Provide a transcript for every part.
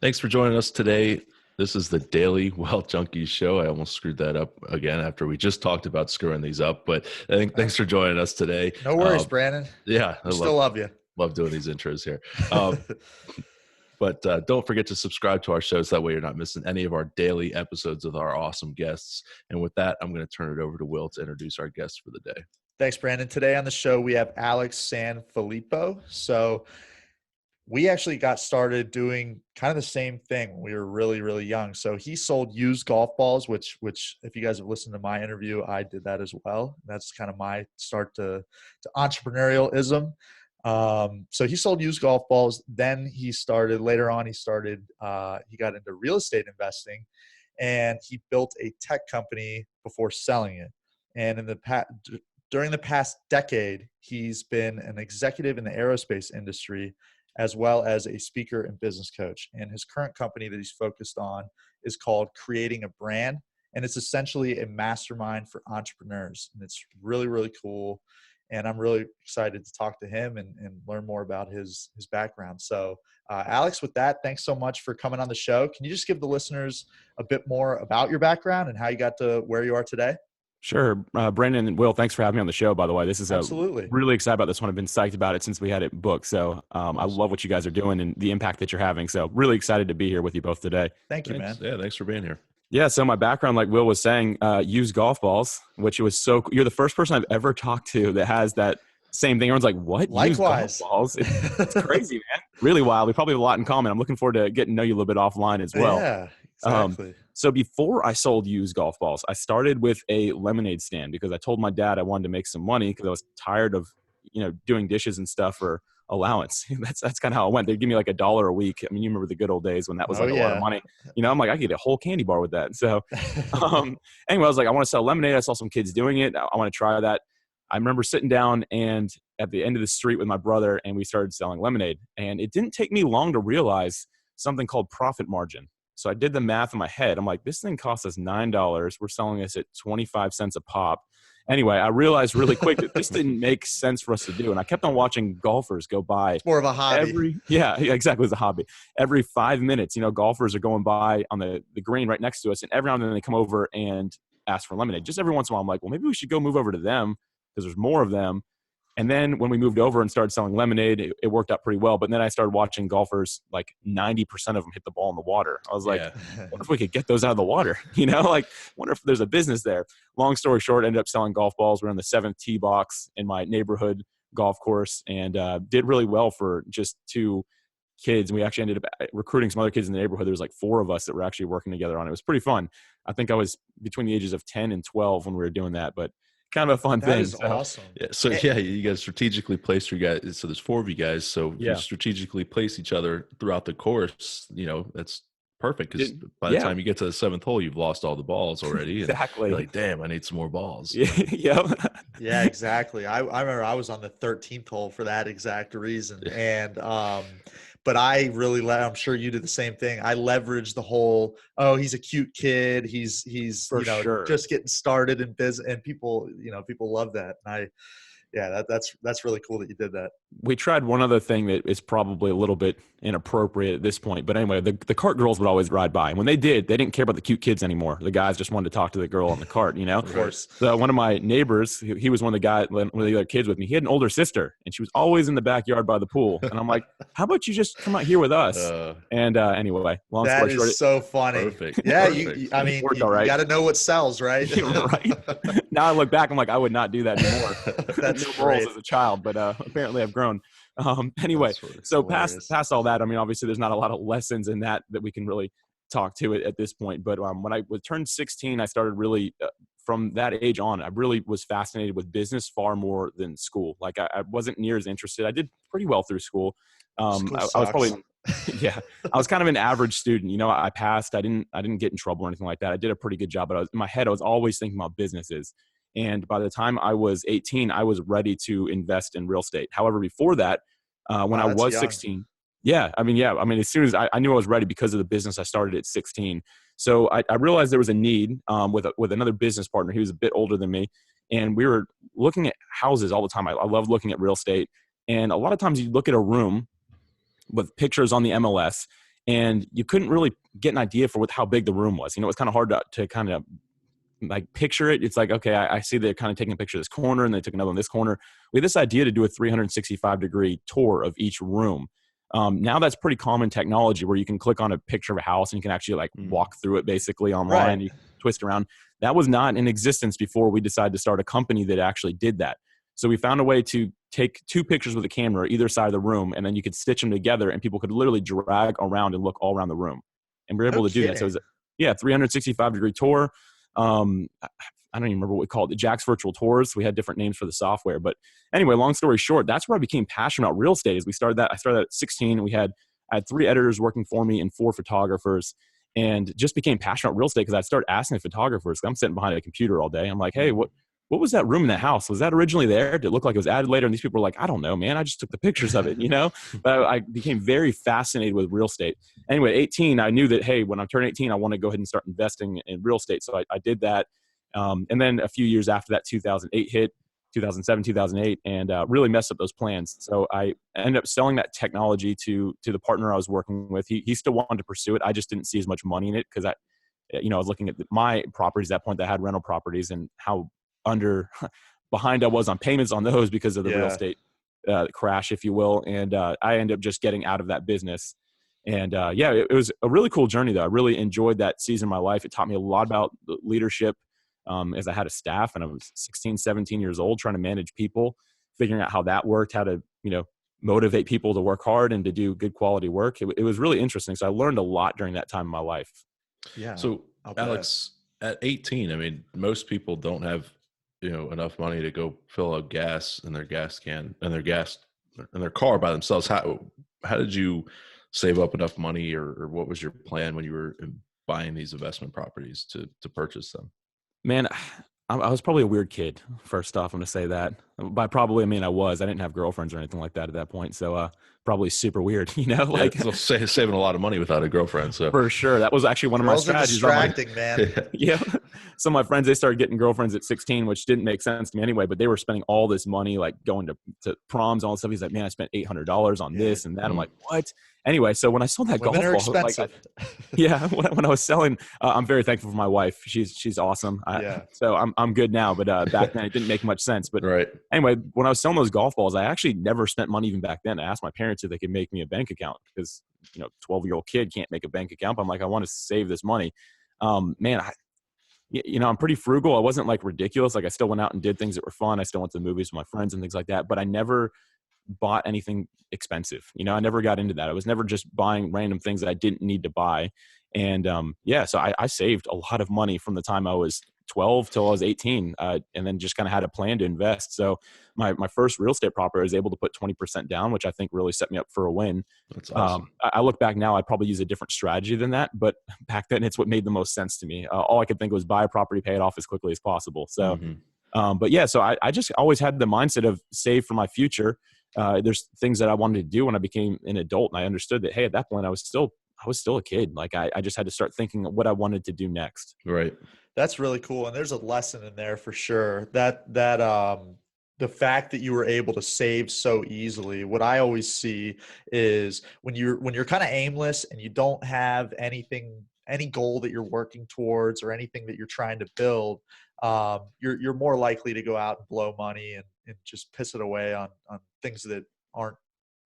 Thanks for joining us today. This is the Daily Wealth Junkies show. I almost screwed that up again after we just talked about screwing these up, but thanks for joining us today. No worries, Brandon. Yeah, I We still love you. love doing these intros here. But don't forget to subscribe to our shows. That way you're not missing any of our daily episodes with our awesome guests. And with that, I'm going to turn it over to Will to introduce our guest for the day. Thanks, Brandon. Today on the show, we have Alex Sanfilippo. So we actually got started doing kind of the same thing when we were really, really young. So he sold used golf balls, which if you guys have listened to my interview, I did that as well. That's kind of my start to entrepreneurialism. So he sold used golf balls. Then he got into real estate investing, and he built a tech company before selling it. And during the past decade, he's been an executive in the aerospace industry, as well as a speaker and business coach. And his current company that he's focused on is called Creating a Brand. And it's essentially a mastermind for entrepreneurs. And it's really, really cool. And I'm really excited to talk to him and learn more about his background. So Alex, with that, thanks so much for coming on the show. Can you just give the listeners a bit more about your background and how you got to where you are today? Sure. Brandon and Will, thanks for having me on the show, by the way. This is Absolutely. Really excited about this one. I've been psyched about it since we had it booked. So I love what you guys are doing and the impact that you're having. So really excited to be here with you both today. Thank you, man. Yeah, thanks for being here. Yeah, so my background, like Will was saying, used golf balls, which was so – you're the first person I've ever talked to that has that same thing. Everyone's like, what? Likewise. Used golf balls? It's crazy, man. Really wild. We probably have a lot in common. I'm looking forward to getting to know you a little bit offline as well. Yeah, exactly. So before I sold used golf balls, I started with a lemonade stand because I told my dad I wanted to make some money because I was tired of, doing dishes and stuff for allowance. That's kind of how it went. They'd give me like $1 a week. I mean, you remember the good old days when that was a lot of money. I'm like, I could get a whole candy bar with that. So anyway, I was like, I want to sell lemonade. I saw some kids doing it. I want to try that. I remember sitting down and at the end of the street with my brother, and we started selling lemonade. And it didn't take me long to realize something called profit margin. So I did the math in my head. I'm like, this thing costs us $9. We're selling this at 25 cents a pop. Anyway, I realized really quick that this didn't make sense for us to do. And I kept on watching golfers go by. It's more of a hobby. Yeah, exactly. It's a hobby. Every 5 minutes, golfers are going by on the green right next to us. And every now and then they come over and ask for lemonade. Just every once in a while, I'm like, well, maybe we should go move over to them because there's more of them. And then when we moved over and started selling lemonade, it worked out pretty well. But then I started watching golfers, like 90% of them hit the ball in the water. I was like, what if we could get those out of the water? Wonder if there's a business there. Long story short, ended up selling golf balls. We're in the 7th tee box in my neighborhood golf course and did really well for just 2 kids. And we actually ended up recruiting some other kids in the neighborhood. There was like 4 of us that were actually working together on it. It was pretty fun. I think I was between the ages of 10 and 12 when we were doing that. But kind of a fun thing. That is awesome. Yeah. You guys strategically place your guys. So there's 4 of you guys. So you strategically place each other throughout the course. That's perfect because by the time you get to the 7th hole, you've lost all the balls already. Exactly. You're like, damn, I need some more balls. Yeah, exactly. I remember I was on the 13th hole for that exact reason. And but I really, I'm sure you did the same thing. I leveraged the whole, he's a cute kid. He's just getting started in business, and people love that. And that's really cool that you did that. We tried one other thing that is probably a little bit inappropriate at this point. But anyway, the cart girls would always ride by. And when they didn't care about the cute kids anymore. The guys just wanted to talk to the girl on the cart, Of course. So one of my neighbors, he was one of the other kids with me. He had an older sister, and she was always in the backyard by the pool. And I'm like, how about you just come out here with us? Anyway, long story short. That is so funny. Perfect. Yeah, Perfect. you got to know what sells, right? Right. Now I look back, I'm like, I would not do that anymore. That's no morals as a child, but apparently I've grown. Anyway, so past all that, I mean, obviously there's not a lot of lessons in that we can really talk to it at this point. But when I turned 16, I started really from that age on, I really was fascinated with business far more than school. Like I wasn't near as interested. I did pretty well through school. I was probably, I was kind of an average student. I passed. I didn't get in trouble or anything like that. I did a pretty good job, but in my head, I was always thinking about businesses. And by the time I was 18, I was ready to invest in real estate. However, before that, when I was 16, as soon as I knew I was ready because of the business I started at 16. So I realized there was a need with another business partner. He was a bit older than me. And we were looking at houses all the time. I love looking at real estate. And a lot of times you look at a room with pictures on the MLS and you couldn't really get an idea for how big the room was. You know, it was kind of hard to kind of like picture it. It's like, okay, I see they're kind of taking a picture of this corner and they took another in this corner. We had this idea to do a 365-degree tour of each room. Now that's pretty common technology where you can click on a picture of a house and you can actually like walk through it basically online. Right. You twist around. That was not in existence before we decided to start a company that actually did that. So we found a way to take 2 pictures with a camera either side of the room, and then you could stitch them together and people could literally drag around and look all around the room. And we're able to do that. So it was 365-degree tour. I don't even remember what we called it, Jack's Virtual Tours. We had different names for the software. But anyway, long story short, that's where I became passionate about real estate. Is we started that. I started at 16. I had 3 editors working for me and 4 photographers, and just became passionate about real estate because I'd start asking the photographers. I'm sitting behind a computer all day. I'm like, hey, what was that room in that house? Was that originally there? Did it look like it was added later? And these people were like, I don't know, man. I just took the pictures of it, you know? But I became very fascinated with real estate. Anyway, at 18, I knew that, hey, when I turn 18, I want to go ahead and start investing in real estate. So I did that. And then a few years after that, 2008 hit, 2007, 2008, and really messed up those plans. So I ended up selling that technology to the partner I was working with. He still wanted to pursue it. I just didn't see as much money in it because I was looking at my properties at that point that had rental properties and how behind I was on payments on those because of the real estate crash, if you will. And I ended up just getting out of that business. And it was a really cool journey though. I really enjoyed that season of my life. It taught me a lot about leadership as I had a staff and I was 16, 17 years old trying to manage people, figuring out how that worked, how to, motivate people to work hard and to do good quality work. It was really interesting. So I learned a lot during that time in my life. Yeah. So Alex, at 18, I mean, most people don't have, enough money to go fill up gas in their gas can and their car by themselves. How did you save up enough money or what was your plan when you were buying these investment properties to purchase them? Man, I was probably a weird kid. First off, I'm going to say that. By probably, I mean I was. I didn't have girlfriends or anything like that at that point. So probably super weird, saving a lot of money without a girlfriend. So for sure, that was actually one of my strategies. Distracting, man. Yeah. Some of my friends, they started getting girlfriends at 16, which didn't make sense to me anyway. But they were spending all this money, like going to proms, all this stuff. He's like, man, I spent $800 on this and that. I'm like, what? Anyway, so when I sold that golf ball, expensive. When I was selling, I'm very thankful for my wife. She's awesome. So I'm good now, but back then it didn't make much sense. But anyway, when I was selling those golf balls, I actually never spent money even back then. I asked my parents if they could make me a bank account because 12-year-old kid can't make a bank account. But I'm like, I want to save this money. Man, I'm pretty frugal. I wasn't like ridiculous. Like I still went out and did things that were fun. I still went to the movies with my friends and things like that. But I never bought anything expensive. I never got into that. I was never just buying random things that I didn't need to buy. And so I saved a lot of money from the time I was 12 till I was 18, and then just kind of had a plan to invest. So my first real estate property, I was able to put 20% down, which I think really set me up for a win. That's awesome. I look back now, I'd probably use a different strategy than that, but back then it's what made the most sense to me. All I could think was buy a property, pay it off as quickly as possible. So, so I just always had the mindset of save for my future. There's things that I wanted to do when I became an adult, and I understood that, hey, at that point I was still a kid. Like I just had to start thinking what I wanted to do next. Right. That's really cool. And there's a lesson in there for sure that the fact that you were able to save so easily. What I always see is when you're kind of aimless and you don't have any goal that you're working towards or anything that you're trying to build, you're more likely to go out and blow money and just piss it away on things that aren't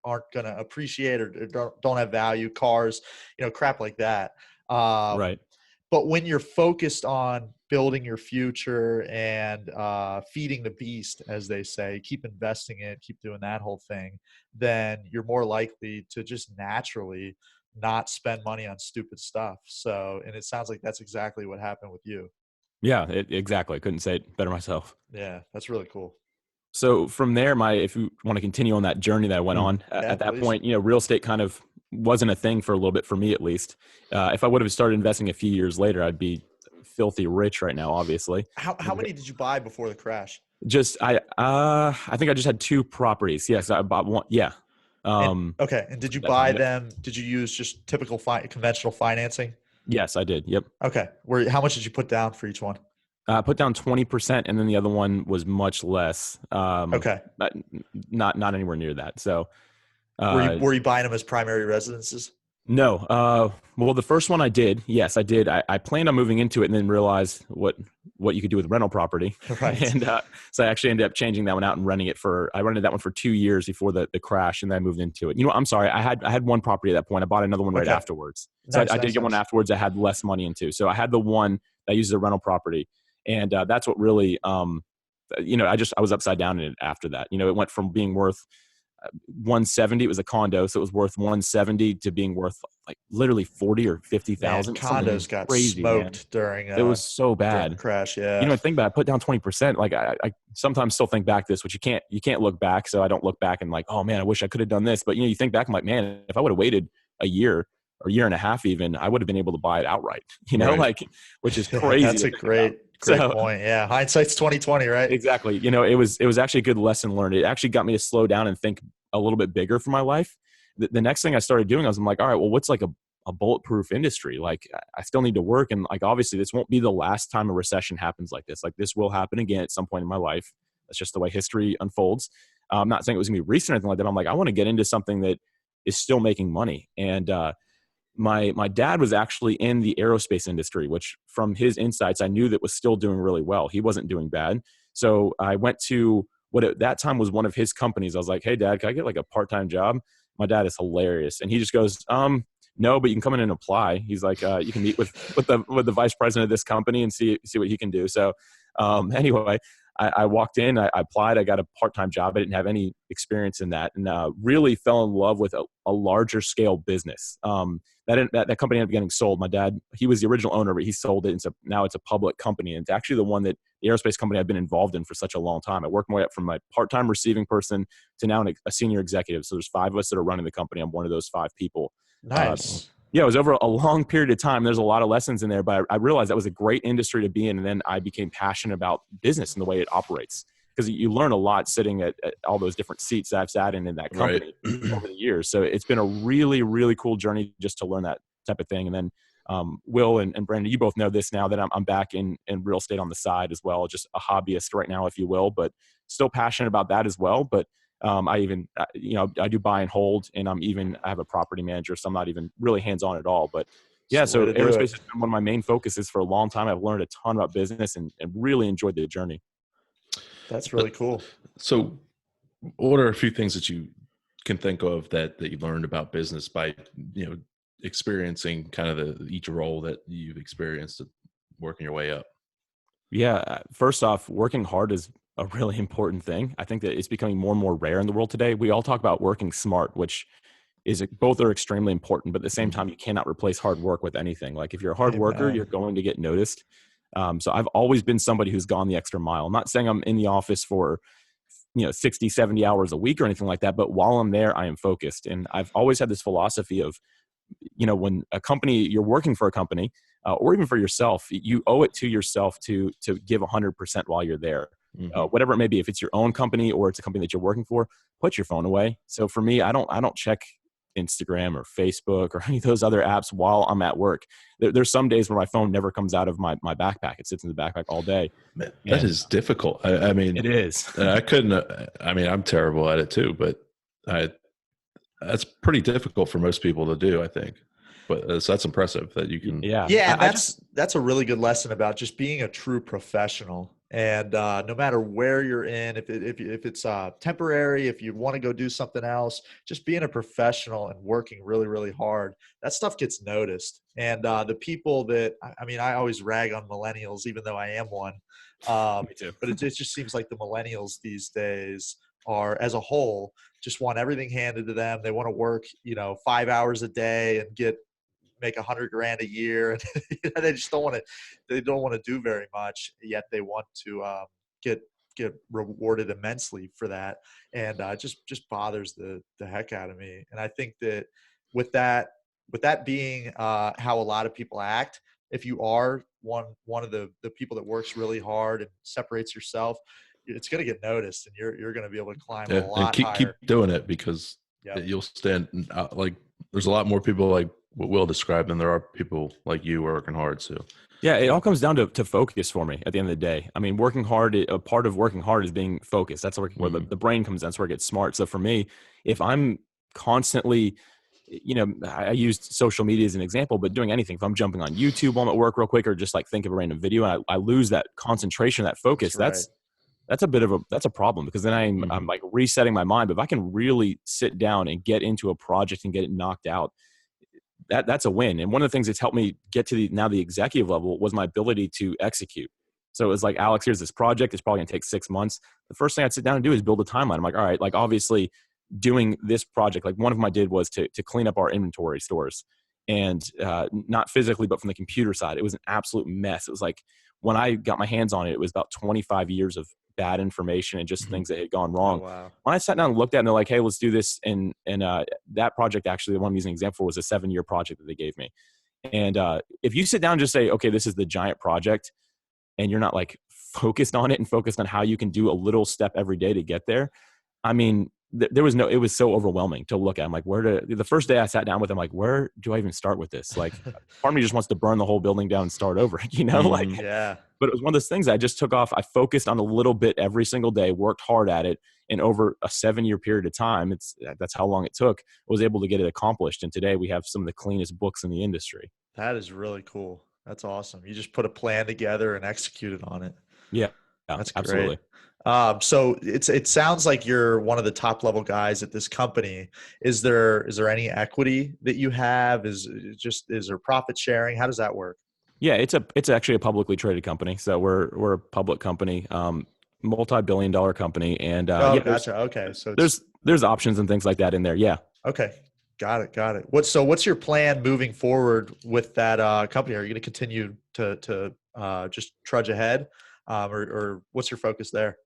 going to appreciate or don't have value, cars, crap like that. Right. But when you're focused on building your future and feeding the beast, as they say, keep investing in it, keep doing that whole thing, then you're more likely to just naturally not spend money on stupid stuff. So, and it sounds like that's exactly what happened with you. Yeah, exactly. I couldn't say it better myself. Yeah, that's really cool. So from there, if you want to continue on that journey that I went on, at that point, real estate kind of wasn't a thing for a little bit, for me at least. If I would have started investing a few years later, I'd be filthy rich right now, obviously. How many did you buy before the crash? I think I just had 2 properties. Yes, I bought one. Yeah. And did you buy them? Did you use just typical conventional financing? Yes, I did. Yep. Okay. How much did you put down for each one? I put down 20%, and then the other one was much less. Not anywhere near that. So, were you buying them as primary residences? No. Well, the first one I did. Yes, I did. I planned on moving into it and then realized what you could do with rental property. Right. And so I actually ended up changing that one out and I rented that one for 2 years before the crash, and then I moved into it. I'm sorry. I had one property at that point. I bought another one right afterwards. So I did get one afterwards I had less money into. So I had the one that uses a rental property. And that's what really, I was upside down in it after that. It went from being worth 170. It was a condo, so it was worth 170 to being worth like literally 40 or 50,000. Condos got crazy, smoked during it was so bad crash. Yeah. Think about it, I put down 20%. Like I sometimes still think back this, which you can't look back. So I don't look back and like, oh man, I wish I could have done this. But you think back, I'm like, man, if I would have waited a year or a year and a half, even, I would have been able to buy it outright, right. Which is crazy. That's a great point. Yeah. Hindsight's 2020, right? Exactly. It was actually a good lesson learned. It actually got me to slow down and think a little bit bigger for my life. The next thing I started doing, I'm like, all right, well, what's like a bulletproof industry? Like I still need to work. And like, obviously this won't be the last time a recession happens like this. Like this will happen again at some point in my life. That's just the way history unfolds. I'm not saying it was gonna be recent or anything like that. I'm like, I want to get into something that is still making money. And, my dad was actually in the aerospace industry, which from his insights, I knew that was still doing really well. He wasn't doing bad. So I went to what at that time was one of his companies. I was like, hey dad, can I get like a part-time job? My dad is hilarious. And he just goes, no, but you can come in and apply. He's like, you can meet with the vice president of this company and see what he can do. So anyway, I walked in, I applied, I got a part-time job. I didn't have any experience in that, and really fell in love with a larger scale business. That company ended up getting sold. My dad, he was the original owner, but he sold it. And so now it's a public company. And it's actually the one that the aerospace company I've been involved in for such a long time. I worked my way up from my part-time receiving person to now a senior executive. So there's 5 of us that are running the company. I'm one of those 5 people. Nice. Yeah, it was over a long period of time. There's a lot of lessons in there, but I realized that was a great industry to be in. And then I became passionate about business and the way it operates, because you learn a lot sitting at all those different seats that I've sat in that company over the years. So it's been a really, really cool journey just to learn that type of thing. And then Will and Brandon, you both know this now that I'm back in real estate on the side as well, just a hobbyist right now, if you will, but still passionate about that as well. But I do buy and hold, and I have a property manager, so I'm not even really hands-on at all. But yeah, so aerospace has been one of my main focuses for a long time. I've learned a ton about business and really enjoyed the journey. That's really cool. So what are a few things that you can think of that you learned about business by, experiencing kind of each role that you've experienced, working your way up? Yeah. First off, working hard is a really important thing. I think that it's becoming more and more rare in the world today. We all talk about working smart, which is both are extremely important, but at the same time, you cannot replace hard work with anything. Like if you're a hard worker, you're going to get noticed. So I've always been somebody who's gone the extra mile. I'm not saying I'm in the office for 60, 70 hours a week or anything like that, but while I'm there, I am focused. And I've always had this philosophy of, when you're working for a company or even for yourself, you owe it to yourself to give 100% while you're there. Whatever it may be, if it's your own company or it's a company that you're working for, put your phone away. So for me, I don't check Instagram or Facebook or any of those other apps while I'm at work. There's some days where my phone never comes out of my backpack. It sits in the backpack all day. Man, that is difficult. I mean, it is. I couldn't. I'm terrible at it too, but that's pretty difficult for most people to do, I think. But that's impressive that you can. Yeah. That's a really good lesson about just being a true professional. And no matter where you're in, if it's temporary, if you want to go do something else, just being a professional and working really, really hard, that stuff gets noticed. And the people that, I always rag on millennials, even though I am one. Me too. But it just seems like the millennials these days are, as a whole, just want everything handed to them. They want to work, 5 hours a day and make $100,000 a year. And they just don't want to. They don't want to do very much. Yet they want to get rewarded immensely for that. And just bothers the heck out of me. And I think that with that being how a lot of people act, if you are one of the people that works really hard and separates yourself, it's going to get noticed, and you're going to be able to climb a lot higher. Keep doing it, because you'll stand out. Like there's a lot more people like what Will described than there are people like you working hard. So yeah, it all comes down to focus for me at the end of the day. Working hard, a part of working hard is being focused. That's where the brain comes in. That's where it gets smart. So for me, if I'm constantly I used social media as an example, but doing anything, if I'm jumping on YouTube while I'm at work real quick, or just like think of a random video and I lose that concentration, that focus, that's a problem, because then I'm like resetting my mind. But if I can really sit down and get into a project and get it knocked out, that's a win. And one of the things that's helped me get to the executive level was my ability to execute. So it was like, Alex, here's this project. It's probably gonna take 6 months. The first thing I'd sit down and do is build a timeline. I'm like, all right, like obviously doing this project, like one of them I did was to clean up our inventory stores, and not physically, but from the computer side. It was an absolute mess. It was like, when I got my hands on it, it was about 25 years of bad information and just things that had gone wrong. Oh, wow. When I sat down and looked at it, and they're like, hey, let's do this. And that project, actually, the one I'm using an example for, was a 7-year project that they gave me. And if you sit down and just say, okay, this is the giant project, and you're not like focused on it and focused on how you can do a little step every day to get there, I mean, it was so overwhelming to look at. I'm like, the first day I sat down with them, like, where do I even start with this? Like, part of me just wants to burn the whole building down and start over, like, yeah. But it was one of those things I just took off. I focused on a little bit every single day, worked hard at it. And over a 7-year period of time, that's how long it took, I was able to get it accomplished. And today we have some of the cleanest books in the industry. That is really cool. That's awesome. You just put a plan together and executed on it. Yeah, that's great. Absolutely. So it sounds like you're one of the top level guys at this company. Is there any equity that you have? Is there profit sharing? How does that work? Yeah, it's actually a publicly traded company. So we're a public company, multi-billion-dollar company, and gotcha. Okay, so there's options and things like that in there. Yeah. Okay, got it. What's your plan moving forward with that company? Are you going to continue to just trudge ahead, or what's your focus there?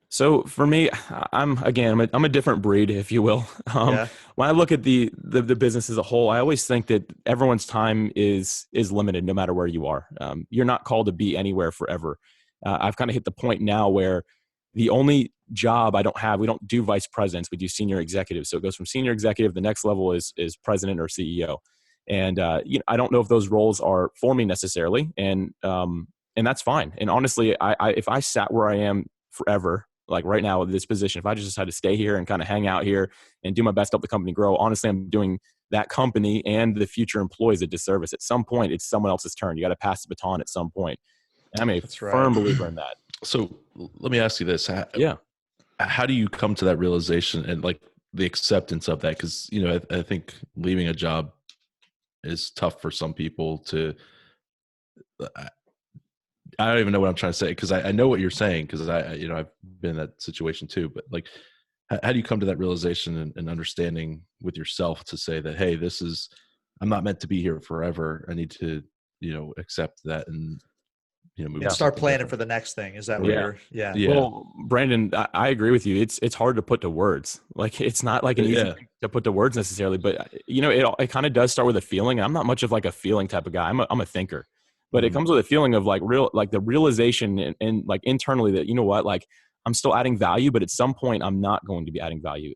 So for me, I'm a different breed, if you will. When I look at the business as a whole, I always think that everyone's time is limited, no matter where you are. You're not called to be anywhere forever. I've kind of hit the point now where the only job we don't do vice presidents, we do senior executives. So it goes from senior executive, the next level is president or CEO. And I don't know if those roles are for me necessarily, and that's fine. And honestly, if I sat where I am forever, like right now with this position, if I just decided to stay here and kind of hang out here and do my best to help the company grow, honestly, I'm doing that company and the future employees a disservice. At some point, it's someone else's turn. You got to pass the baton at some point. And I'm a firm believer in that. So let me ask you this. How do you come to that realization and like the acceptance of that? Because, I think leaving a job is tough for some people to, I don't even know what I'm trying to say, because I know what you're saying, because I've been in that situation too. But like, how do you come to that realization and understanding with yourself to say that, hey, I'm not meant to be here forever. I need to, accept that and, move on. Start planning for the next thing. Is that what you're? Yeah. Well, Brandon, I agree with you. It's hard to put to words. Like, it's not like an easy thing to put to words necessarily, but it kind of does start with a feeling. I'm not much of like a feeling type of guy. I'm a thinker. But it comes with a feeling of like the realization and like internally that, like, I'm still adding value, but at some point I'm not going to be adding value.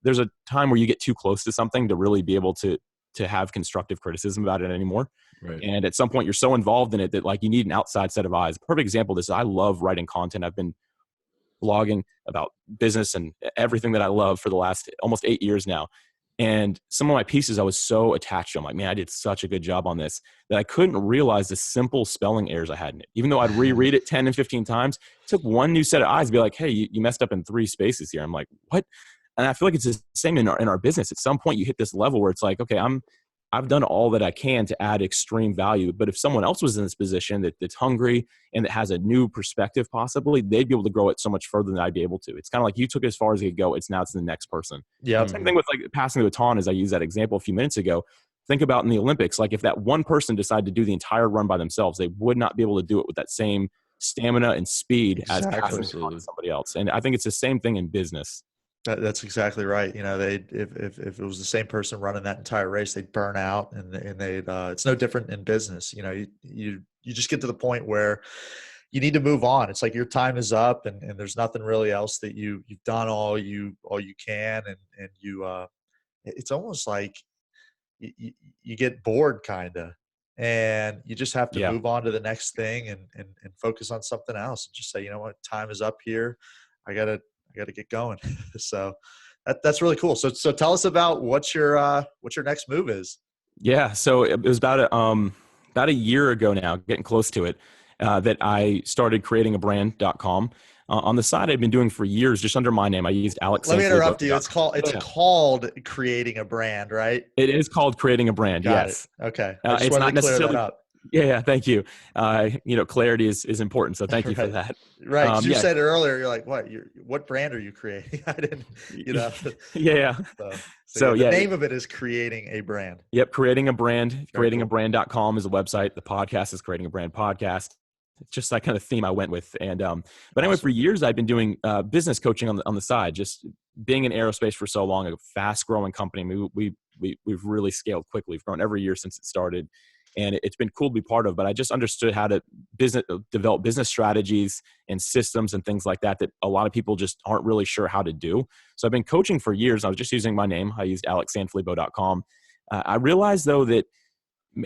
There's a time where you get too close to something to really be able to have constructive criticism about it anymore. Right. And at some point you're so involved in it that like you need an outside set of eyes. Perfect example of this is I love writing content. I've been blogging about business and everything that I love for the last almost 8 years now. And some of my pieces, I was so attached to them. Like, man, I did such a good job on this that I couldn't realize the simple spelling errors I had in it. Even though I'd reread it 10 and 15 times, it took one new set of eyes to be like, hey, you messed up in 3 spaces here. I'm like, what? And I feel like it's the same in our business. At some point you hit this level where it's like, okay, I've done all that I can to add extreme value. But if someone else was in this position that's hungry and that has a new perspective, possibly, they'd be able to grow it so much further than I'd be able to. It's kind of like you took it as far as you could go. It's the next person. Yeah. Same thing with like passing the baton, as I used that example a few minutes ago. Think about in the Olympics, like if that one person decided to do the entire run by themselves, they would not be able to do it with that same stamina and speed as passing the baton to somebody else. And I think it's the same thing in business. That's exactly right. If it was the same person running that entire race, they'd burn out, and they'd. It's no different in business. You just get to the point where you need to move on. It's like your time is up, and there's nothing really else that you've done all you can, and you. It's almost like you get bored, kind of, and you just have to move on to the next thing and focus on something else. And just say, you know what, time is up here. I gotta get going. So That's really cool. So tell us about what your next move is. Yeah. So it was about a year ago now, getting close to it, that I started creating a brand.com. On the side, I've been doing for years, just under my name. I used Alex. Let me interrupt you. It's Sanfilippo.com. called creating a brand, right? It is called creating a brand. Got yes. it. Okay. I just it's wanted not to clear necessarily. that up. Yeah. Thank you. Clarity is important. So thank you for that. Right. Because you said earlier, you're like, what brand are you creating? I didn't, Yeah. So the name of it is creating a brand. Yep. Creating a brand. Creatingabrand.com is a website. The podcast is Creating a Brand Podcast. It's just that kind of theme I went with. And, but anyway, for years, I've been doing business coaching on the side, just being in aerospace for so long, a fast growing company. We've really scaled quickly. We've grown every year since it started. And it's been cool to be part of, but I just understood how to develop business strategies and systems and things like that a lot of people just aren't really sure how to do. So I've been coaching for years. I was just using my name. I used alexsanfilippo.com. I realized though that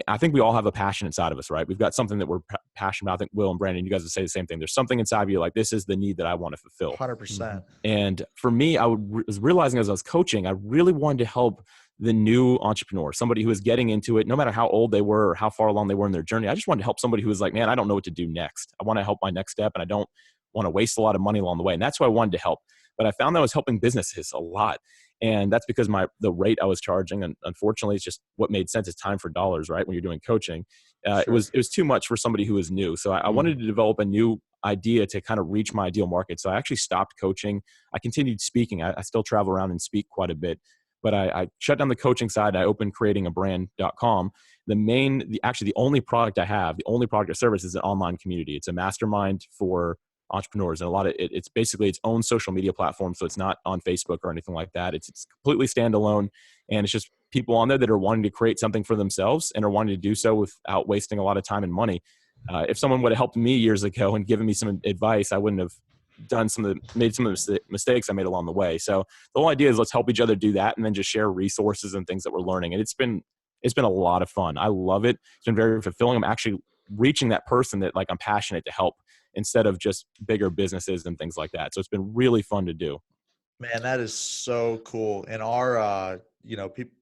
I think we all have a passion inside of us, right? We've got something that we're passionate about. I think Will and Brandon, you guys would say the same thing. There's something inside of you like, this is the need that I want to fulfill. 100%. And for me, I was realizing as I was coaching, I really wanted to help the new entrepreneur, somebody who is getting into it, no matter how old they were or how far along they were in their journey. I just wanted to help somebody who was like, man, I don't know what to do next. I want to help my next step and I don't want to waste a lot of money along the way. And that's why I wanted to help. But I found that I was helping businesses a lot. And that's because the rate I was charging, and unfortunately, it's just what made sense. It's time for dollars, right? When you're doing coaching, Sure. It was too much for somebody who was new. So I wanted to develop a new idea to kind of reach my ideal market. So I actually stopped coaching. I continued speaking. I still travel around and speak quite a bit, but I shut down the coaching side. I opened creatingabrand.com. The only product I have, the only product or service is an online community. It's a mastermind for entrepreneurs, and it's basically its own social media platform. So it's not on Facebook or anything like that. It's completely standalone, and it's just people on there that are wanting to create something for themselves and are wanting to do so without wasting a lot of time and money. If someone would have helped me years ago and given me some advice, I wouldn't have made some of the mistakes I made along the way. So the whole idea is let's help each other do that, and then just share resources and things that we're learning. And it's been a lot of fun. I love it. It's been very fulfilling. I'm actually reaching that person that like I'm passionate to help, instead of just bigger businesses and things like that. So it's been really fun to do. Man, that is so cool. And our,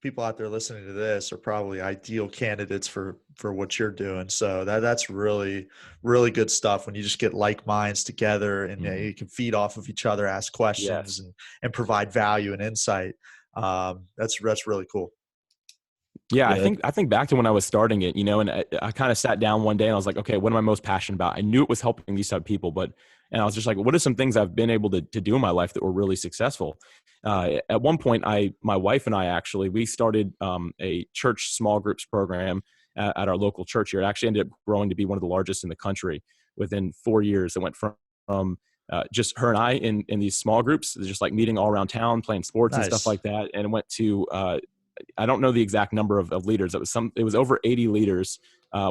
people out there listening to this are probably ideal candidates for what you're doing. So that's really, really good stuff when you just get like minds together and you can feed off of each other, ask questions and provide value and insight. That's really cool. Yeah, I think back to when I was starting it, and I kind of sat down one day and I was like, okay, what am I most passionate about? I knew it was helping these type of people, and I was just like, what are some things I've been able to do in my life that were really successful? At one point, my wife and I actually, we started a church small groups program at our local church here. It actually ended up growing to be one of the largest in the country within 4 years. It went from just her and I in these small groups, just like meeting all around town, playing sports and stuff like that. And it went to, I don't know the exact number of leaders. It was over 80 leaders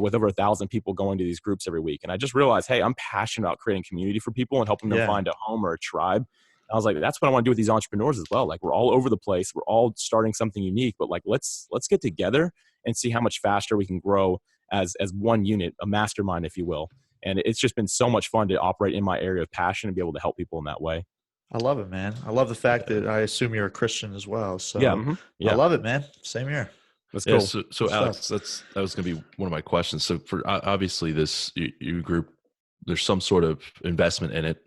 with over 1,000 people going to these groups every week. And I just realized, hey, I'm passionate about creating community for people and helping them find a home or a tribe. And I was like, that's what I want to do with these entrepreneurs as well. Like we're all over the place. We're all starting something unique, but like, let's get together and see how much faster we can grow as one unit, a mastermind, if you will. And it's just been so much fun to operate in my area of passion and be able to help people in that way. I love it, man. I love the fact that I assume you're a Christian as well. So yeah. I love it, man. Same here. That's cool. So Alex, that was going to be one of my questions. So for obviously this you group, there's some sort of investment in it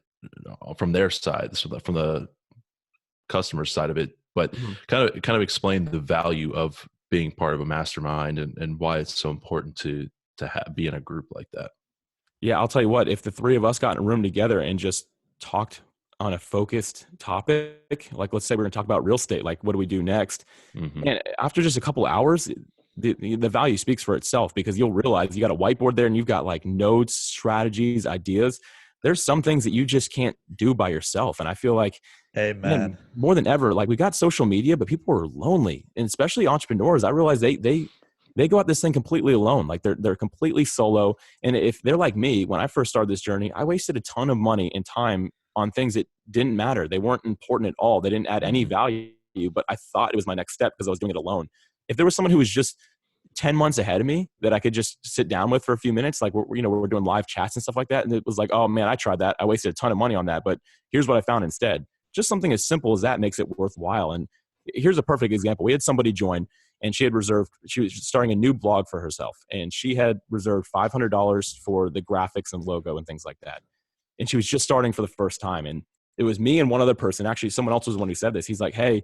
from their side, so from the customer side of it, but kind of explain the value of being part of a mastermind and why it's so important to be in a group like that. Yeah, I'll tell you what, if the three of us got in a room together and just talked on a focused topic, like let's say we're going to talk about real estate, like what do we do next? And after just a couple of hours, the value speaks for itself, because you'll realize you got a whiteboard there and you've got like notes, strategies, ideas. There's some things that you just can't do by yourself. And I feel like, man, more than ever, like we got social media, but people are lonely, and especially entrepreneurs. I realize they go at this thing completely alone. Like they're completely solo. And if they're like me, when I first started this journey, I wasted a ton of money and time on things that didn't matter. They weren't important at all. They didn't add any value, but I thought it was my next step because I was doing it alone. If there was someone who was just 10 months ahead of me that I could just sit down with for a few minutes, like we're doing live chats and stuff like that, and it was like, oh man, I tried that. I wasted a ton of money on that, but here's what I found instead. just something as simple as that makes it worthwhile. And here's a perfect example. We had somebody join, and she was starting a new blog for herself, and she had reserved $500 for the graphics and logo and things like that. And she was just starting for the first time. And it was me and one other person. Actually, someone else was the one who said this. He's like, hey,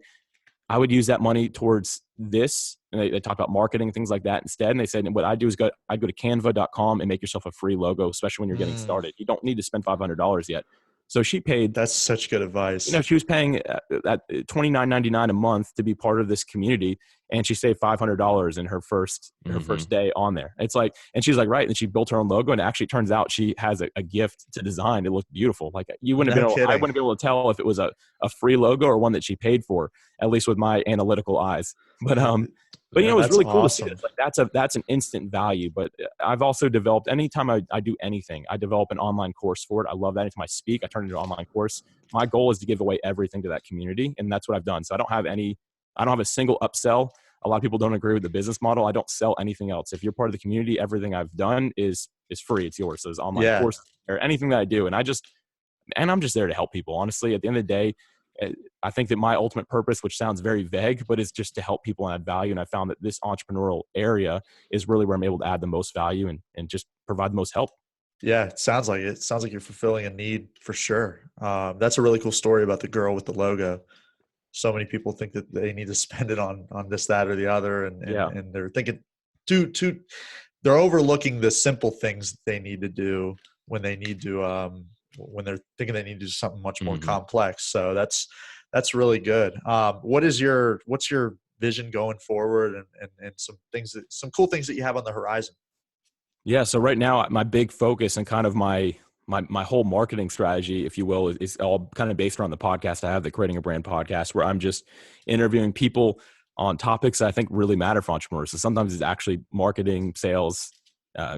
I would use that money towards this. And they talk about marketing and things like that instead. And they said, what I do is I'd go to canva.com and make yourself a free logo, especially when you're getting started. You don't need to spend $500 yet. So she paid. That's such good advice. She was paying at $29.99 a month to be part of this community, and she saved $500 in her first day on there. It's like, and she's like, right. And she built her own logo, and it actually turns out she has a gift to design. It looked beautiful. Like I wouldn't be able to tell if it was a free logo or one that she paid for, at least with my analytical eyes. But it was really cool to see this. Like that's an instant value. But I've also developed, anytime I do anything, I develop an online course for it. I love that. Anytime I speak, I turn it into an online course. My goal is to give away everything to that community. And that's what I've done. So I don't have a single upsell. A lot of people don't agree with the business model. I don't sell anything else. If you're part of the community, everything I've done is free. It's yours. So it's online course or anything that I do. And I'm just there to help people. Honestly, at the end of the day, I think that my ultimate purpose, which sounds very vague, but it's just to help people and add value. And I found that this entrepreneurial area is really where I'm able to add the most value and just provide the most help. Yeah, it sounds like you're fulfilling a need for sure. That's a really cool story about the girl with the logo. So many people think that they need to spend it on this, that, or the other. And they're thinking they're overlooking the simple things they need to do when they need to, when they're thinking they need to do something much more complex. So that's really good. What's your vision going forward and some cool things that you have on the horizon? Yeah. So right now my big focus and kind of my whole marketing strategy, if you will, is all kind of based around the podcast I have, the Creating a Brand podcast, where I'm just interviewing people on topics that I think really matter for entrepreneurs. So sometimes it's actually marketing, sales,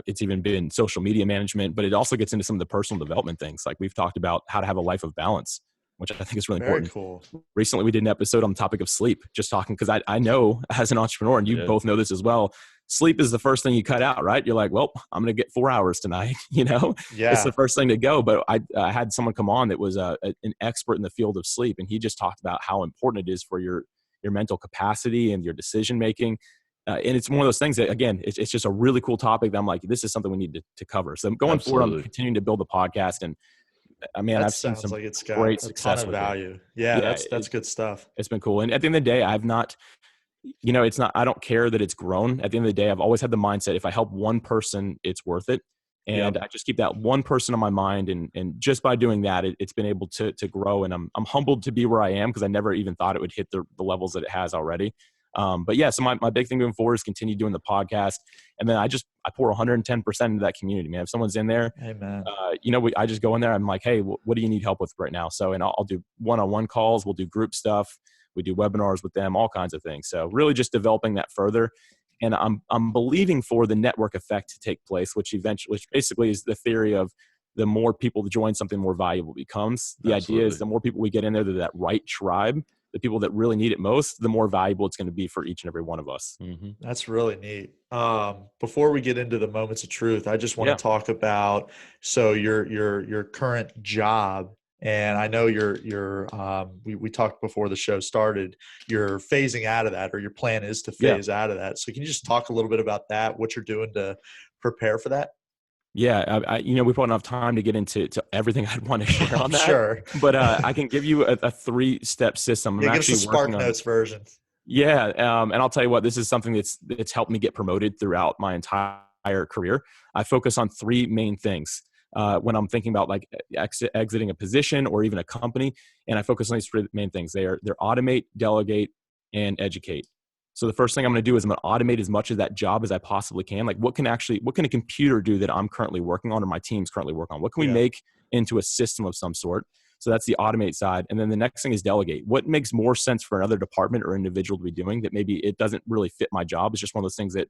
it's even been social media management, but it also gets into some of the personal development things. Like we've talked about how to have a life of balance, which I think is really important. Cool. Recently, we did an episode on the topic of sleep, just talking, because I know as an entrepreneur, and you both know this as well, sleep is the first thing you cut out, right? You're like, well, I'm going to get 4 hours tonight. It's the first thing to go. But I had someone come on that was an expert in the field of sleep, and he just talked about how important it is for your mental capacity and your decision making. And it's one of those things that, again, it's just a really cool topic that I'm like, this is something we need to cover. So going forward, I'm continuing to build the podcast, and I've seen some great success with value. Yeah, that's good stuff. It's been cool. And at the end of the day, I've not, I don't care that it's grown. At the end of the day, I've always had the mindset, if I help one person, it's worth it. And I just keep that one person on my mind. And just by doing that, it's been able to grow. And I'm humbled to be where I am, because I never even thought it would hit the levels that it has already. But yeah, so my big thing moving forward is continue doing the podcast. And then I pour 110% into that community, man. If someone's in there, I just go in there. I'm like, hey, what do you need help with right now? So, and I'll do one-on-one calls. We'll do group stuff. We do webinars with them, all kinds of things. So really just developing that further. And I'm believing for the network effect to take place, which basically is the theory of the more people that join something, more valuable it becomes. The idea is the more people we get in there, that right tribe, the people that really need it most, the more valuable it's going to be for each and every one of us. Mm-hmm. That's really neat. Before we get into the moments of truth, I just want to talk about, so your current job. And I know we talked before the show started, you're phasing out of that, or your plan is to phase out of that. So can you just talk a little bit about that, what you're doing to prepare for that? Yeah, we probably don't have time to get into everything I'd want to share on that. Sure. But I can give you a 3-step system. Give us a Spark Notes version. Yeah, and I'll tell you what, this is something that's helped me get promoted throughout my entire career. I focus on 3 main things when I'm thinking about like exiting a position or even a company, and I focus on these 3 main things. They're automate, delegate, and educate. So the first thing I'm going to do is I'm going to automate as much of that job as I possibly can. Like what can a computer do that I'm currently working on, or my team's currently working on? What can we make into a system of some sort? So that's the automate side. And then the next thing is delegate. What makes more sense for another department or individual to be doing that maybe it doesn't really fit my job? It's just one of those things that,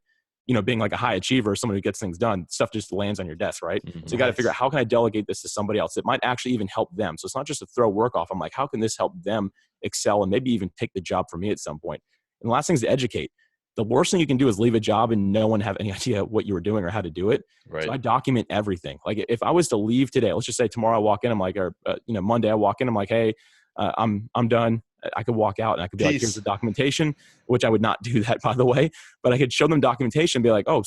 being like a high achiever, someone who gets things done, stuff just lands on your desk, right? Mm-hmm. So you got to figure out, how can I delegate this to somebody else that might actually even help them? So it's not just to throw work off. I'm like, how can this help them excel and maybe even take the job from me at some point? And the last thing is to educate. The worst thing you can do is leave a job and no one have any idea what you were doing or how to do it. Right. So I document everything. Like if I was to leave today, let's just say tomorrow I walk in, I'm like, Monday I walk in, I'm like, hey, I'm done. I could walk out and I could be like, here's Peace. the documentation, which I would not do that, by the way, but I could show them documentation and be like, oh,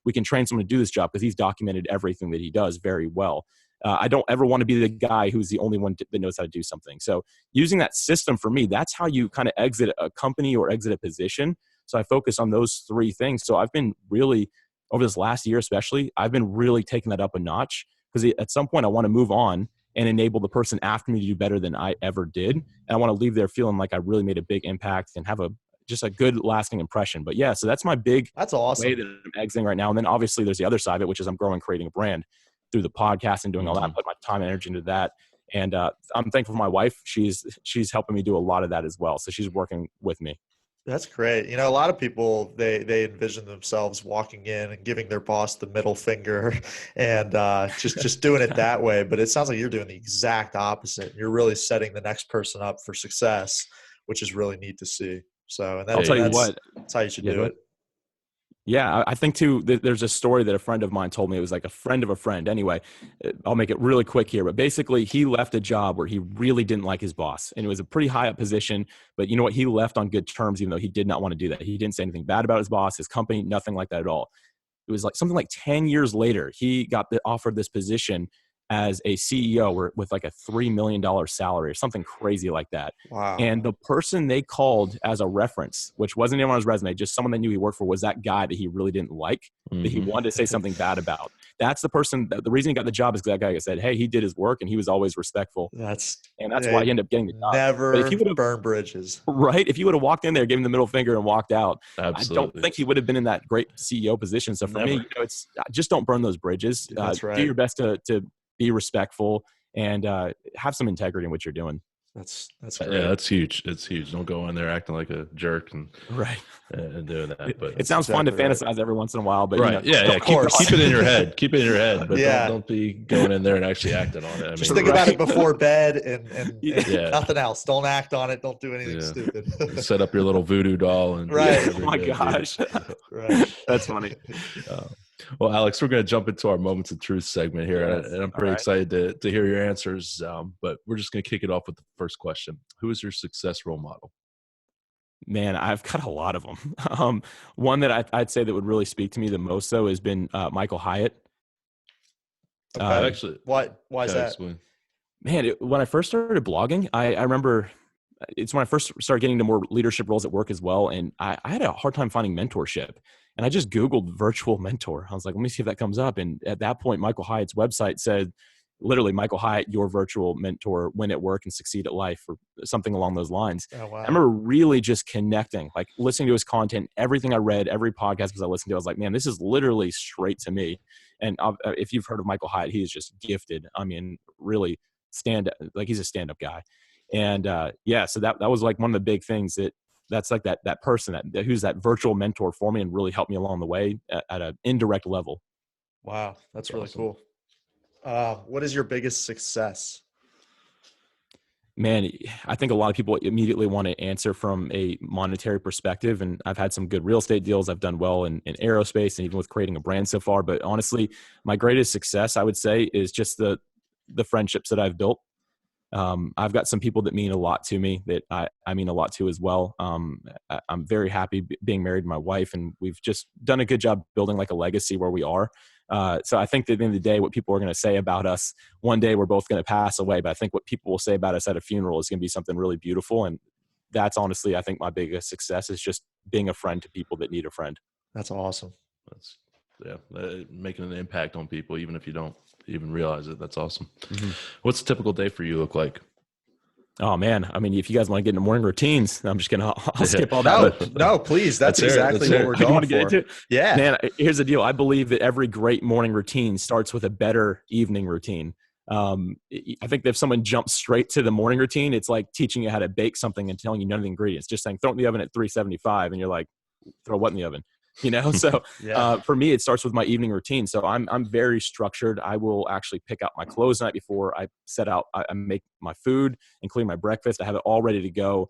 we can train someone to do this job because he's documented everything that he does very well. I don't ever want to be the guy who's the only one that knows how to do something. So using that system for me, that's how you kind of exit a company or exit a position. So I focus on those three things. So I've been really, over this last year especially, I've been really taking that up a notch because at some point I want to move on and enable the person after me to do better than I ever did. And I want to leave there feeling like I really made a big impact and have just a good lasting impression. But yeah, so that's my big That's awesome way that I'm exiting right now. And then obviously there's the other side of it, which is I'm growing, creating a brand through the podcast and doing all that, put my time and energy into that. And I'm thankful for my wife. She's helping me do a lot of that as well. So she's working with me. That's great. You know, a lot of people, they envision themselves walking in and giving their boss the middle finger and just doing it that way. But it sounds like you're doing the exact opposite. You're really setting the next person up for success, which is really neat to see. So, and I'll tell you what, that's how you should do it. Yeah, I think too, there's a story that a friend of mine told me. It was like a friend of a friend. Anyway, I'll make it really quick here. But basically, he left a job where he really didn't like his boss. And it was a pretty high up position. But you know what? He left on good terms, even though he did not want to do that. He didn't say anything bad about his boss, his company, nothing like that at all. It was like something like 10 years later, he got offered this position as a CEO with like a $3 million salary or something crazy like that. Wow. And the person they called as a reference, which wasn't even on his resume, just someone they knew he worked for, was that guy that he really didn't like, that he wanted to say something bad about. That's the person, the reason he got the job is that guy said, hey, he did his work and he was always respectful. That's why he ended up getting the job. Never burn bridges. Right. If he would have walked in there, gave him the middle finger and walked out, Absolutely. I don't think he would have been in that great CEO position. So for me, it's just don't burn those bridges. That's right. Do your best to be respectful and have some integrity in what you're doing. That's great. Yeah, that's huge. It's huge. Don't go in there acting like a jerk and doing that. But it sounds fun to fantasize every once in a while, but right. Keep it in your head. Keep it in your head. But don't be going in there and actually acting on it. I mean, just think about it before bed and nothing else. Don't act on it. Don't do anything stupid. Set up your little voodoo doll and oh my gosh. Right. That's funny. Well, Alex, we're going to jump into our Moments of Truth segment here, and I'm pretty excited to hear your answers, but we're just going to kick it off with the first question. Who is your success role model? Man, I've got a lot of them. One that I'd say that would really speak to me the most, though, has been Michael Hyatt. Okay. Actually, why is that? Explain. Man, when I first started blogging, I remember it's when I first started getting into more leadership roles at work as well, and I had a hard time finding mentorship. And I just Googled virtual mentor. I was like, let me see if that comes up. And at that point, Michael Hyatt's website said, literally, Michael Hyatt, your virtual mentor, win at work and succeed at life, or something along those lines. Oh, wow. I remember really just connecting, like listening to his content, everything I read, every podcast because I listened to, I was like, man, this is literally straight to me. And if you've heard of Michael Hyatt, he is just gifted. I mean, really he's a stand-up guy. And so that was like one of the big things that's like that person that who's that virtual mentor for me and really helped me along the way at an indirect level. Wow. That's really cool. What is your biggest success? Man, I think a lot of people immediately want to answer from a monetary perspective. And I've had some good real estate deals. I've done well in aerospace and even with creating a brand so far. But honestly, my greatest success, I would say, is just the friendships that I've built. I've got some people that mean a lot to me that I mean a lot to as well. I'm very happy being married to my wife, and we've just done a good job building like a legacy where we are. So I think that at the end of the day, what people are going to say about us, one day we're both going to pass away, but I think what people will say about us at a funeral is going to be something really beautiful. And that's honestly, I think my biggest success is just being a friend to people that need a friend. That's awesome. Making an impact on people, even if you don't even realize it. That's awesome. Mm-hmm. What's a typical day for you look like? Oh man, I mean, if you guys want to get into morning routines, I'm just gonna I'll skip all that. No, please. That's exactly what we're going for. Yeah, man. Here's the deal. I believe that every great morning routine starts with a better evening routine. I think that if someone jumps straight to the morning routine, it's like teaching you how to bake something and telling you none of the ingredients. Just saying, throw it in the oven at 375, and you're like, throw what in the oven? You know, so for me, it starts with my evening routine. So I'm very structured. I will actually pick out my clothes the night before. I set out, I make my food, including my breakfast. I have it all ready to go.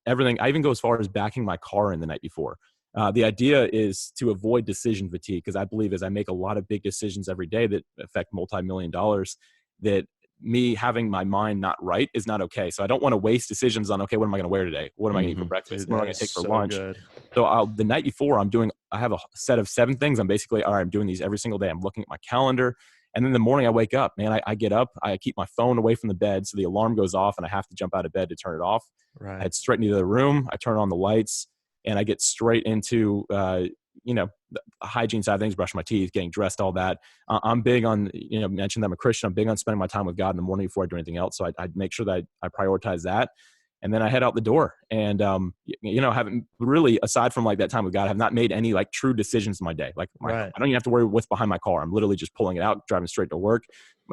Everything. I even go as far as backing my car in the night before. The idea is to avoid decision fatigue, because I believe as I make a lot of big decisions every day that affect multi-million dollars, that me having my mind not right is not okay. So I don't want to waste decisions on, okay, what am I going to wear today? What am I going to eat for breakfast? Dude, What am I that going to take is for so lunch? good. So the night before I have a set of 7 things. I'm basically, all right, I'm doing these every single day. I'm looking at my calendar. And then in the morning I wake up, man, I get up, I keep my phone away from the bed. So the alarm goes off and I have to jump out of bed to turn it off. I head straight into the room. I turn on the lights and I get straight into, the hygiene side of things, brush my teeth, getting dressed, all that. I'm big on, mentioned that I'm a Christian. I'm big on spending my time with God in the morning before I do anything else. So I make sure that I prioritize that. And then I head out the door and, haven't really, aside from like that time with God, have not made any like true decisions in my day. Like I don't even have to worry what's behind my car. I'm literally just pulling it out, driving straight to work.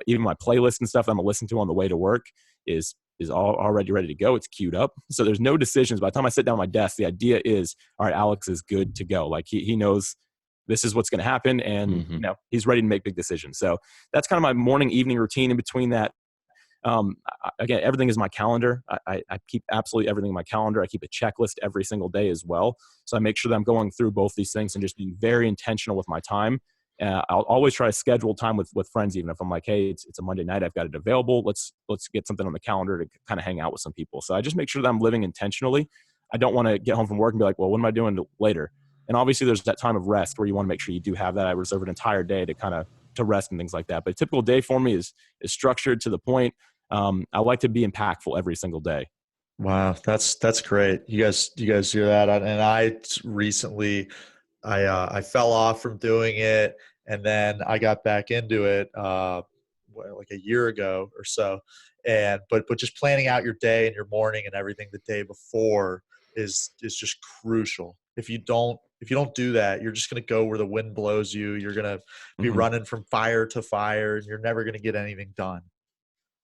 Even my playlist and stuff that I'm gonna listen to on the way to work is already ready to go. It's queued up. So there's no decisions. By the time I sit down at my desk, the idea is, all right, Alex is good to go. Like he knows this is what's going to happen. And, he's ready to make big decisions. So that's kind of my morning, evening routine. In between that, again, everything is my calendar. I keep absolutely everything in my calendar. I keep a checklist every single day as well. So I make sure that I'm going through both these things and just being very intentional with my time. I'll always try to schedule time with friends, even if I'm like, hey, it's a Monday night, I've got it available. Let's get something on the calendar to kind of hang out with some people. So I just make sure that I'm living intentionally. I don't want to get home from work and be like, well, what am I doing later? And obviously there's that time of rest where you want to make sure you do have that. I reserve an entire day to rest and things like that. But a typical day for me is structured to the point. I like to be impactful every single day. Wow. That's great. You guys hear that? And I recently, I fell off from doing it, and then I got back into it like a year ago or so. And but just planning out your day and your morning and everything the day before is just crucial. If you don't do that, you're just going to go where the wind blows you. You're going to be running from fire to fire, and you're never going to get anything done.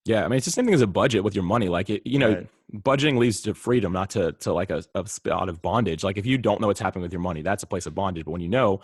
Yeah, I mean, it's the same thing as a budget with your money. Like, budgeting leads to freedom, not to like a spot of bondage. Like, if you don't know what's happening with your money, that's a place of bondage. But when you know,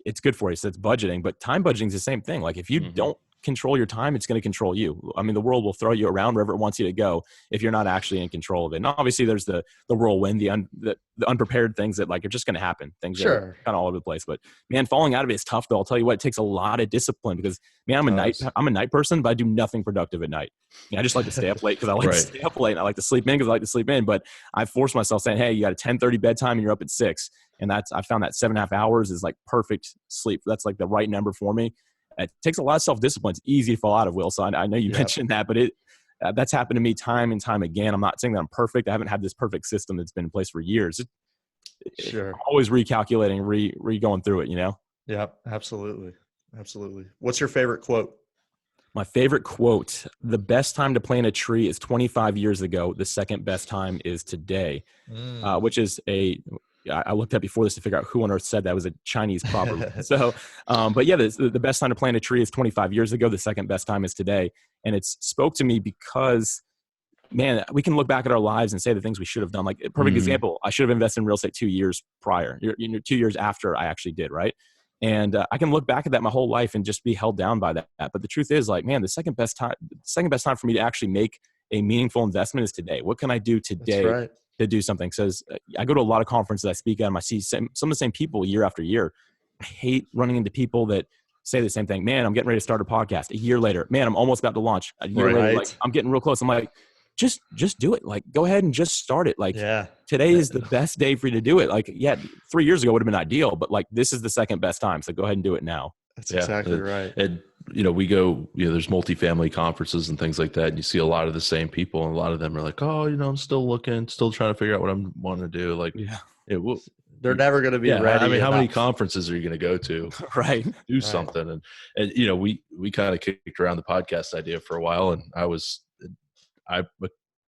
it's good for you. So it's budgeting. But time budgeting is the same thing. Like, if you don't control your time, it's going to control you. I mean, the world will throw you around wherever it wants you to go if you're not actually in control of it. And obviously, there's the whirlwind, the unprepared things that like are just going to happen. Things that are kind of all over the place. But man, falling out of it is tough. Though I'll tell you what, it takes a lot of discipline because man, I'm a night person, but I do nothing productive at night. I just like to stay up late because I like to stay up late. And I like to sleep in because I like to sleep in. But I force myself saying, hey, you got a 10:30 bedtime and you're up at 6. And I found that 7.5 hours is like perfect sleep. That's like the right number for me. It takes a lot of self-discipline. It's easy to fall out of, Will. So I know you mentioned that, but that's happened to me time and time again. I'm not saying that I'm perfect. I haven't had this perfect system that's been in place for years. I'm always recalculating, going through it, Yep, absolutely. Absolutely. What's your favorite quote? My favorite quote, the best time to plant a tree is 25 years ago. The second best time is today, which is I looked up before this to figure out who on earth said that. It was a Chinese proverb. So, but yeah, the best time to plant a tree is 25 years ago. The second best time is today. And it's spoke to me because, man, we can look back at our lives and say the things we should have done. Like a perfect example, I should have invested in real estate 2 years prior, 2 years after I actually did, right? And I can look back at that my whole life and just be held down by that. But the truth is, like, man, the second best time for me to actually make a meaningful investment is today. What can I do today to do something? So I go to a lot of conferences I speak at, and I see some of the same people year after year. I hate running into people that say the same thing. Man, I'm getting ready to start a podcast. A year later, man, I'm almost about to launch. A year later, like, I'm getting real close. I'm like, just do it. Like, go ahead and just start it. Like, today is the best day for you to do it. Like, 3 years ago would have been ideal, but like, this is the second best time. So go ahead and do it now. That's exactly right. And, we go, there's multifamily conferences and things like that. And you see a lot of the same people. And a lot of them are like, oh, I'm still looking, still trying to figure out what I'm wanting to do. Like, they're never going to be ready. I mean, how many conferences are you going to go to? Right. Do something. And we kind of kicked around the podcast idea for a while. And I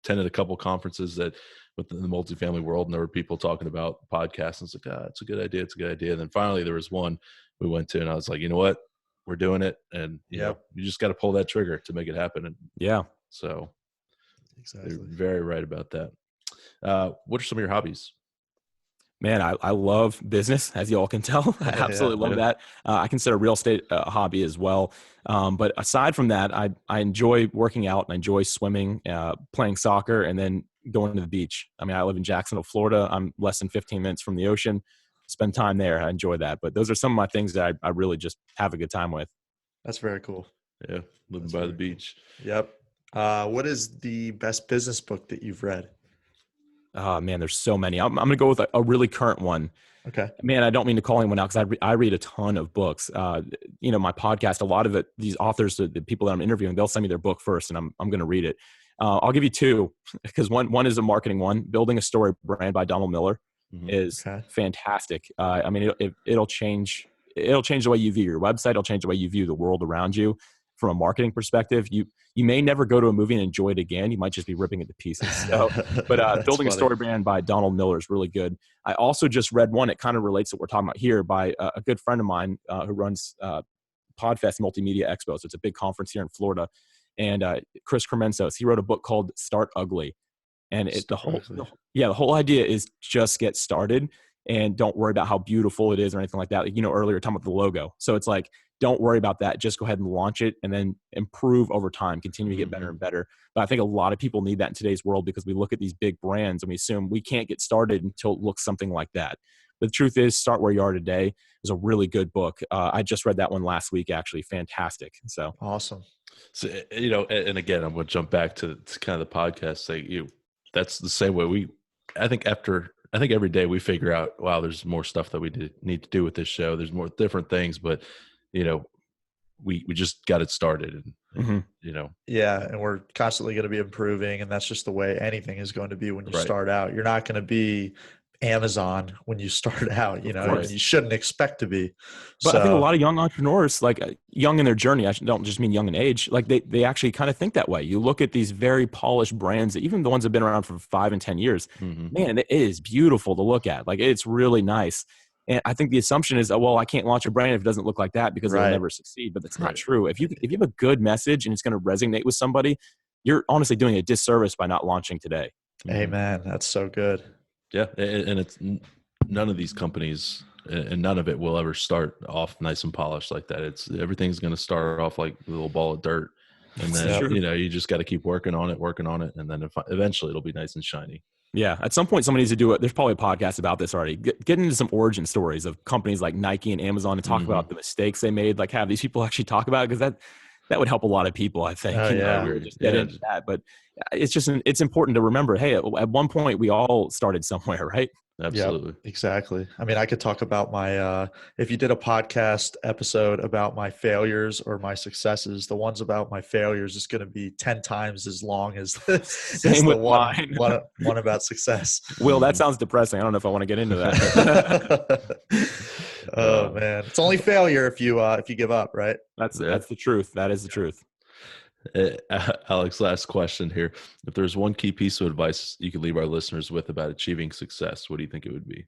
attended a couple conferences that within the multifamily world, and there were people talking about podcasts. And it's like, it's a good idea. It's a good idea. And then finally there was one we went to, and I was like, you know what? We're doing it. And you just got to pull that trigger to make it happen. And so exactly. You're very right about that. What are some of your hobbies? Man, I love business, as you all can tell. I absolutely love that. I consider real estate a hobby as well. But aside from that, I enjoy working out, and I enjoy swimming, playing soccer, and then going to the beach. I mean, I live in Jacksonville, Florida. I'm less than 15 minutes from the ocean. Spend time there. I enjoy that. But those are some of my things that I really just have a good time with. That's very cool. Yeah, living by the beach. Cool. Yep. What is the best business book that you've read? Oh man, there's so many. I'm going to go with a really current one. Okay. Man, I don't mean to call anyone out because I read a ton of books. My podcast, a lot of it, these authors, the people that I'm interviewing, they'll send me their book first, and I'm going to read it. I'll give you two because one is a marketing one. Building a Story Brand by Donald Miller is fantastic. I mean, it'll change the way you view your website. It'll change the way you view the world around you. From a marketing perspective, you may never go to a movie and enjoy it again. You might just be ripping it to pieces. So, but Building a Story Brand by Donald Miller is really good. I also just read one. It kind of relates to what we're talking about here by a good friend of mine who runs Podfest Multimedia Expo. So it's a big conference here in Florida. And Chris Kremensos, he wrote a book called Start Ugly. And the whole idea is just get started and don't worry about how beautiful it is or anything like that. Earlier talking about the logo. So it's like, don't worry about that. Just go ahead and launch it and then improve over time, continue to get better and better. But I think a lot of people need that in today's world because we look at these big brands and we assume we can't get started until it looks something like that. But the truth is, Start Where You Are Today is a really good book. I just read that one last week, actually. Fantastic. So awesome. So, and again, I'm going to jump back to kind of the podcast. That's the same way I think every day we figure out, wow, there's more stuff that we need to do with this show. There's more different things, but we just got it started and yeah, and we're constantly going to be improving, and that's just the way anything is going to be when you start out. You're not going to be Amazon when you start out, and you shouldn't expect to be. But I think a lot of young entrepreneurs, like young in their journey, I don't just mean young in age, like they actually kind of think that way. You look at these very polished brands, even the ones that have been around for 5 and 10 years, man, it is beautiful to look at. Like it's really nice. And I think the assumption is, well, I can't launch a brand if it doesn't look like that because it'll never succeed. But that's not true. If you have a good message and it's going to resonate with somebody, you're honestly doing a disservice by not launching today. Amen. That's so good. Yeah, and it's none of these companies and none of it will ever start off nice and polished like that. Everything's going to start off like a little ball of dirt, and then you just got to keep working on it, and then eventually it'll be nice and shiny. Yeah, at some point somebody needs to do it. There's probably a podcast about this already. Get into some origin stories of companies like Nike and Amazon and talk about the mistakes they made. Like have these people actually talk about it because that would help a lot of people, I think. Just get into that. But it's important to remember, hey, at one point we all started somewhere, right? Absolutely. Yep, exactly. I mean, I could talk about my, if you did a podcast episode about my failures or my successes, the ones about my failures is going to be 10 times as long as the one about success. Will, that sounds depressing. I don't know if I want to get into that. Oh man, it's only failure if you give up, right? That's the truth. That is the truth. Alex, last question here. If there's one key piece of advice you could leave our listeners with about achieving success, what do you think it would be?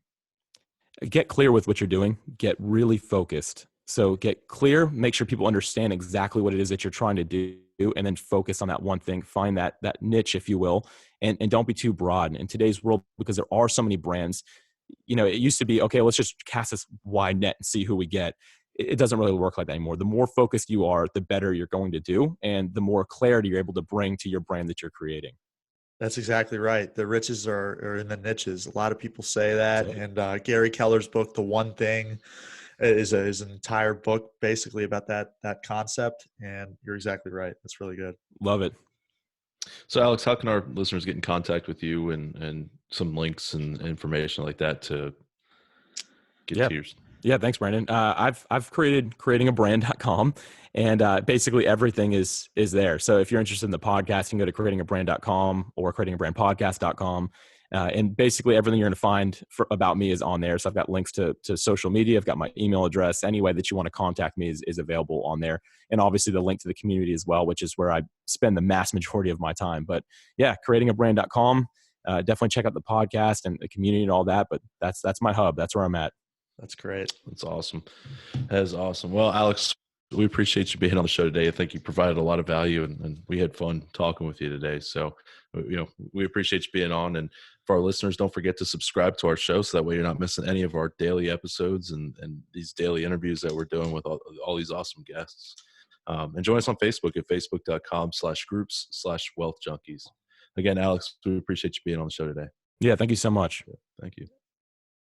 Get clear with what you're doing. Get really focused. So get clear, make sure people understand exactly what it is that you're trying to do, and then focus on that one thing. Find that niche, if you will, and don't be too broad. In today's world, because there are so many brands, it used to be, okay, let's just cast this wide net and see who we get. It doesn't really work like that anymore. The more focused you are, the better you're going to do, and the more clarity you're able to bring to your brand that you're creating. That's exactly right. The riches are in the niches. A lot of people say that. And Gary Keller's book, The One Thing, is an entire book basically about that concept. And you're exactly right. That's really good. Love it. So Alex, how can our listeners get in contact with you and some links and information like that to get to yours? Yeah, thanks, Brandon. I've created creatingabrand.com, and basically everything is there. So if you're interested in the podcast, you can go to creatingabrand.com or creatingabrandpodcast.com. And basically everything you're going to find about me is on there. So I've got links to social media. I've got my email address. Any way that you want to contact me is available on there. And obviously the link to the community as well, which is where I spend the mass majority of my time. But yeah, creatingabrand.com. Definitely check out the podcast and the community and all that. But that's my hub. That's where I'm at. That's great. That's awesome. That is awesome. Well, Alex, we appreciate you being on the show today. I think you provided a lot of value and we had fun talking with you today. So, we appreciate you being on. And for our listeners, don't forget to subscribe to our show so that way you're not missing any of our daily episodes and these daily interviews that we're doing with all these awesome guests. And join us on Facebook at facebook.com/groups/wealth junkies. Again, Alex, we appreciate you being on the show today. Yeah. Thank you so much. Thank you.